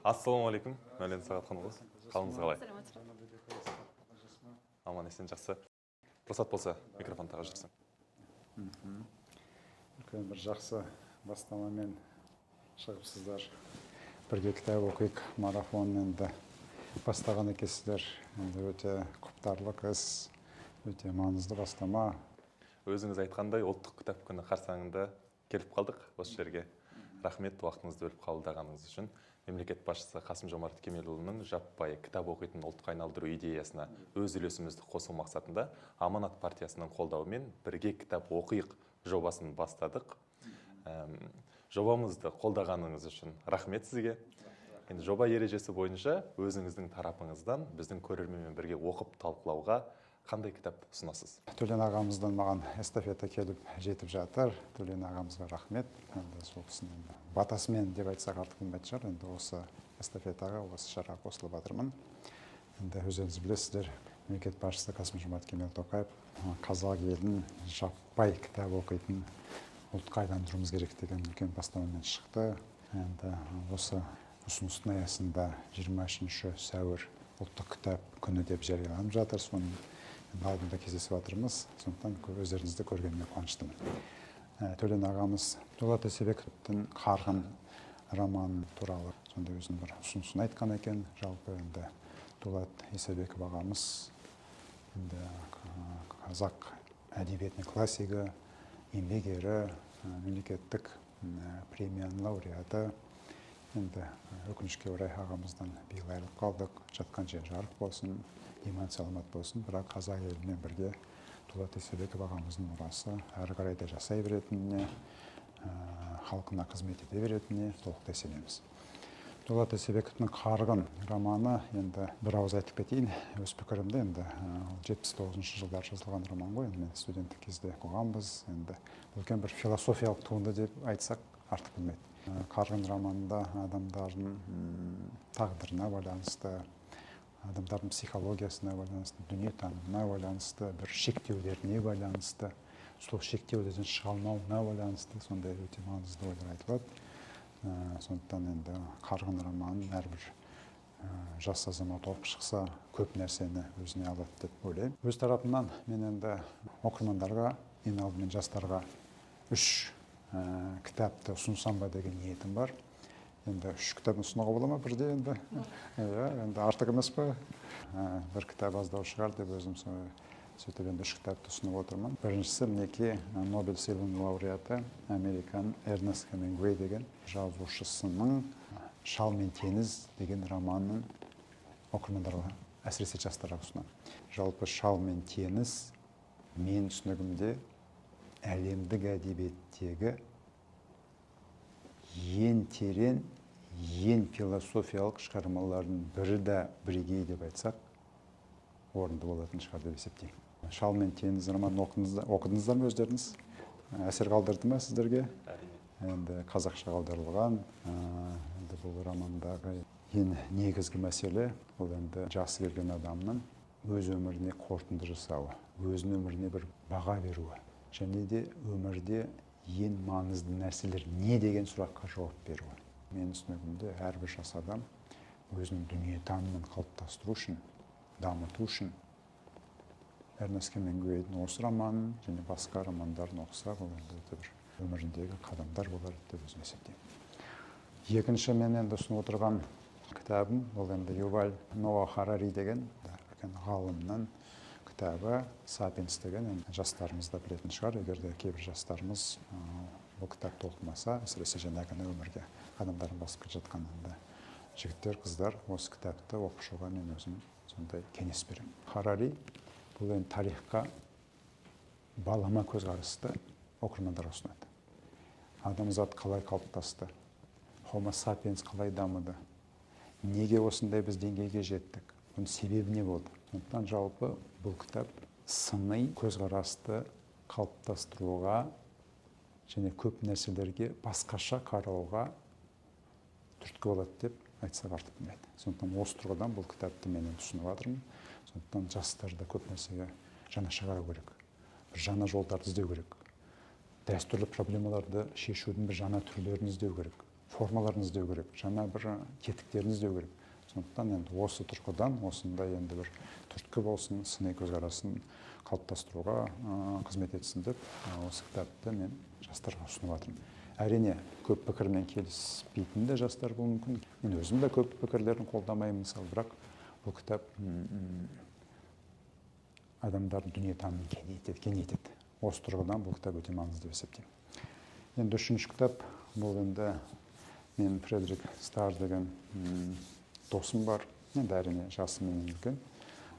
Ассалаумағалейкум, Мәулен Сағатханұлы. Қалыңыз қалай? Аман есен, жақсы. Рұқсат болса, микрофон тағы жүрсің. Үлкен бір жақсы бастамамен шығыпсыздар. Бірге кітап оқиық марафон енді бастаған екенсіздер. Енді өте құптарлық іс, өте маңызды бастама. Өзіңіз айтқандай, ұлттық кітап күні қарсаңында келіп қалдық осы жерге. Рахмет, уақытыңызды бөліп қабылдағаныңыз үшін. Мемлекет басшысы Қасым-Жомарт Кемелұлының жаппай кітап оқитын ұлтқа айналдыру идеясына өз үлесімізді қосу мақсатында Аманат партиясының қолдауымен бірге кітап оқиық жобасын бастадық. Жобамызды қолдағаныңыз үшін рахмет сізге. Енді жоба ережесі бойынша өзіңіздің тарапыңыздан біздің көрерменмен бірге оқып талқылауға қандай кітапты ұсынасыз? Төлен ағамыздан маған эстафета келіп жетіп жатыр. Төлен ағамызға рахмет. Енді сол кісінің батасымен деп айтсақ артық болмайтын шығар. Енді осы эстафетаға, осы шараға қосылып жатырмын. Енді өздеріңіз білесіздер, мемлекет басшысы Қасым-Жомарт Тоқаев қазақ елін жаппай кітап оқитын ұлтқа айналдыруымыз керек деген үлкен бастамамен шықты. Енді осы ұсыныстың аясында 23 сәуір ұлттық кітап күні деп жарияланып жатыр. Соның алдында кездесіп жатырмыз. Сондықтан өздеріңізді көргеніме қуаныштымын. Төлен ағамыз Дулат Исабековтің Қарғын романы туралы сондай өзінің бір ұсынысын айтқан екен. Жалпы енді Дулат Исабеков ағамыз енді қазақ әдебиетінің классигі, еңбек ері, мемлекеттік премияның лауреаты. Енді өкінішке орай ағамыздан биыл айырылып қалдық. Жатқан жер жарық болсын, иман саламат болсын. Бірақ қазақ елімен бірге Дулат Исабеков ағамыздың мұрасы әрі қарай да жасай беретініне, халқына қызмет ете беретініне толықтай сенеміз. Дулат Исабековтың Қарғын романы, енді бір ауыз айтып кетейін, өз пікірімді, енді 79 жылдар жазылған роман ғой. Мен студенттік кезде оқығанбыз. Енді үлкен бір философиялық туынды деп айтсақ артық болмайды. Қарғын романында адамдардың тағдырына байланысты, адамдардың психологиясына байланысты, дүниетанымына байланысты, бір шектеулеріне байланысты, сол шектеулерден шыға алмауына байланысты сондай өте маңызды ойлар айтылады. Сондықтан енді Қарғын романын әрбір жас азамат оқып шықса, көп нәрсені өзіне алады деп ойлаймын. Өз тарапымнан мен енді оқырмандарға, ең алдымен жастарға 3 кітапты ұсынсам ба деген ниетім бар. Енді 3 кітап ұсынуға бола ма бірде енді? Енді артық емес па? Бір кітап аздау шығар деп өзім сөйтіп енді 3 кітапты ұсынып отырмын. Біріншісі мінекей Нобель сыйлығының лауреаты Американ Эрнест Хемингуэй деген жазушысының «Шал мен теңіз» деген романын оқырмандарға, әсіресе жастарға ұсынамын. Жалпы «Шал мен теңіз» мен түсінігімде әлемдік әдебиеттегі ең терең, ең философиялық шығармалардың бірі де бірегей деп айтсақ, орынды болатын шығар деп есептеймін. «Шал мен теңіз» романын оқыдыңыздар ма өздеріңіз? Әсер қалдырды ма сіздерге? Енді қазақша аударылған. Енді бұл романдағы ең негізгі мәселе бұл енді жасы келген адамның өз өміріне қорытынды жасауы, өзінің өміріне бір баға беруі, және де өмірде ең маңызды нәрселер не деген сұраққа жауап беруі. Менің түсінігімде әрбір жас адам өзінің дүниетанымын қалыптастыру үшін, дамыту үшін Эрнест Хемингуэйдің осы романын және басқа романдарын оқыса, бұл енді бір өміріндегі қадамдар болар деп өзім есептеймін. Екінші мен енді ұсынып отырған кітабым бұл енді Юваль Ноа Харари деген ғалымның кітабы «Сапиенс» деген, жастарымыз да білетін шығар. Егер де кейбір жастарымыз бұл кітапты оқымаса, әсіресе жаңағы өмірге қадамдарын басып келе жатқанында жігіттер, қыздар осы кітапты оқушыға мен өзім сондай кеңес беремін. Харари бұл енді тарихқа балама көзқарасты оқырмандарға ұсынады. Адамзат қалай қалыптасты? Homo sapiens қалай дамыды? Неге осындай біз деңгейге жеттік? Бұның себебі не болды? Сондықтан жалпы бұл кітап сыни көзқарасты қалыптастыруға және көп нәрселерге басқаша қарауға түрткі болады деп айтсақ артық болмайды. Сондықтан осы тұрғыдан бұл кітапты мен ұсынып жатырмын. Сондықтан жастарда көп нәрсеге жаңаша қарау керек. Бір жаңа жолдарды іздеу керек. Дәстүрлі проблемаларды шешудің бір жаңа түрлерін іздеу керек. формаларын іздеу керек, жаңа бір тетіктерін іздеу керек. Сондықтан енді осы тұрғыдан осындай енді бір түрткі болсын, сыни көзқарасын қалыптастыруға қызмет етсін деп осы кітапты мен жастарға ұсынып жатырмын. Әрине, көп пікірмен келіспейтін де жастар болуы мүмкін. Мен өзім де көп пікірлерін қолдамаймын, мысалы, бірақ бұл кітап адамдардың дүниетанымын кеңейтеді. Осы тұрғыдан бұл кітап өте маңызды деп есептеймін. Енді үшінші кітап, бұл енді мен Фредерик Стар деген досым бар. Енді әрине жасы менен үлкен.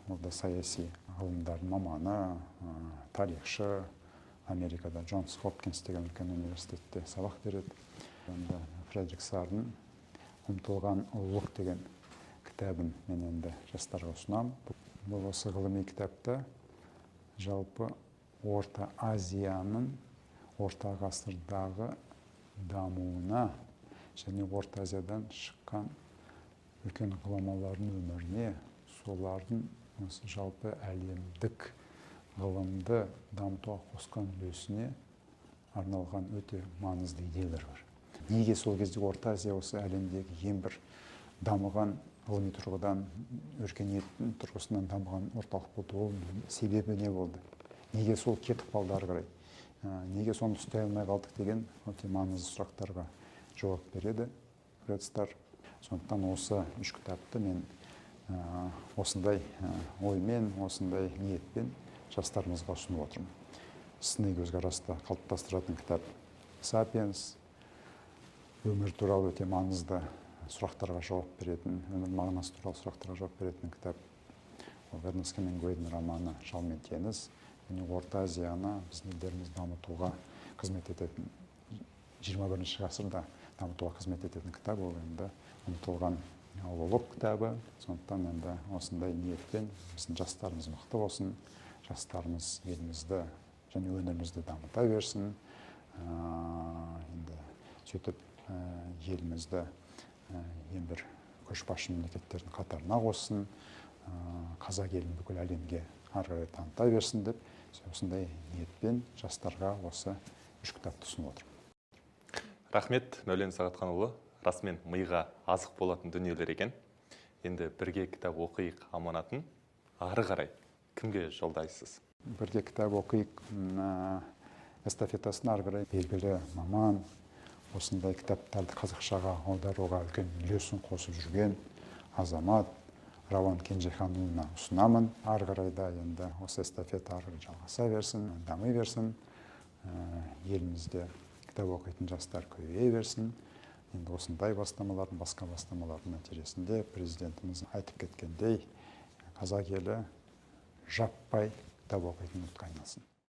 Ол да саяси ғылымдардың маманы, тарихшы, Америкада Джонс Хопкинс деген үлкен университетте сабақ береді. Енді Фредерик Стардың «Ұмтылған ұлылық» деген кітабын мен енді жастарға ұсынамын. Бұл осы ғылыми кітапта жалпы Орта Азияның орта ғасырдағы дамуына және Орта Азиядан шыққан үлкен ғұламалардың өміріне, солардың жалпы әлемдік ғылымды дамытуға қосқан үлесіне арналған өте маңызды идеялар бар. Неге сол кезде Орта Азия осы әлемдегі ең бір дамыған, ғылыми тұрғыдан, өркениеттің тұрғысынан дамыған орталық болды? Ол себебі не болды? Неге сол кетіп қалды ары қарай? Неге соны ұстай алмай қалдық деген өте маңызды сұрақтарға жауап береді Фред Стар. Сондықтан осы үш кітапты мен осындай оймен, осындай ниетпен жастарымызға ұсынып отырмын. Сыни көзқарасты қалыптастыратын кітап «Сапиенс», өмір туралы өте маңызды сұрақтарға жауап беретін, өмір мағынасы туралы сұрақтарға жауап беретін кітап. Эрнест Хемингуэйдің романы «Жал мен теңіз», және Орта Азияны біздің елдеріміз дамытуға қызмет ететін, 21 ғасырда дамытуға қызмет ететін кітап. Ол енді «Ұмтылған ұлылық» кітабы. Сондықтан енді осындай ниетпен біздің жастарымыз мықты болсын, жастарымыз елімізді және өнерімізді дамыта берсін. Енді сөйтіп елімізді ең бір көшбасшы мемлекеттердің қатарына қоссын, қазақ елін бүкіл әлемге ары қарай таныта берсін деп, осындай ниетпен жастарға осы үш кітапты ұсынып отырмын. Рахмет, Мәулен Сағатханұлы. Расымен миға азық болатын дүниелер екен. Енді бірге кітап оқиық аманатын ары қарай кімге жолдайсыз? Бірге кітап оқиық эстафетасын ары қарай белгілі маман, осындай кітаптарды қазақшаға аударуға үлкен үлесін қосып жүрген азамат Рауан Кенжеханұлына ұсынамын. Ары қарай да енді осы эстафета ары қарай жалғаса берсін, дами берсін. Елімізде кітап оқитын жастар көбейе берсін. Енді осындай бастамалардың, басқа бастамалардың нәтижесінде президентіміз айтып кеткендей, қазақ елі жаппай кітап оқитын ұлтқа айналсын.